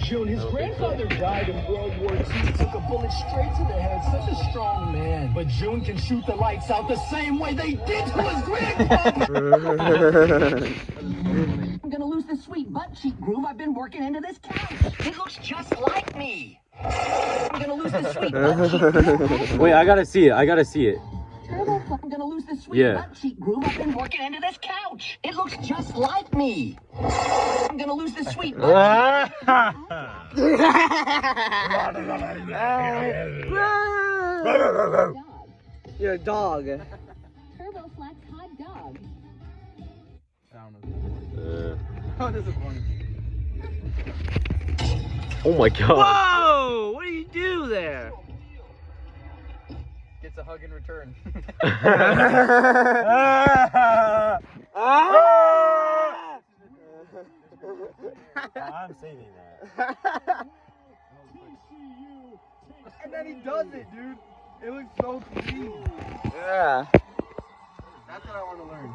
June, his grandfather died in World War II. Took a bullet straight to the head. Such a strong man. But June can shoot the lights out the same way they did to his grandfather. I'm gonna lose the sweet butt cheek groove I've been working into this couch. It looks just like me. I'm gonna lose the sweet butt cheek groove. Wait, I gotta see it. I gotta see it. I'm gonna lose the sweet butt cheek groove I've been working into this couch. It looks just like me. I'm gonna lose the sweet butt cheek. You're a dog. Turbo Flex hot dog. How disappointing. Oh my god. Whoa! What do you do there? Gets a hug in return. I'm saving that. And then he does it, dude. It looks so clean. Yeah. That's what I want to learn.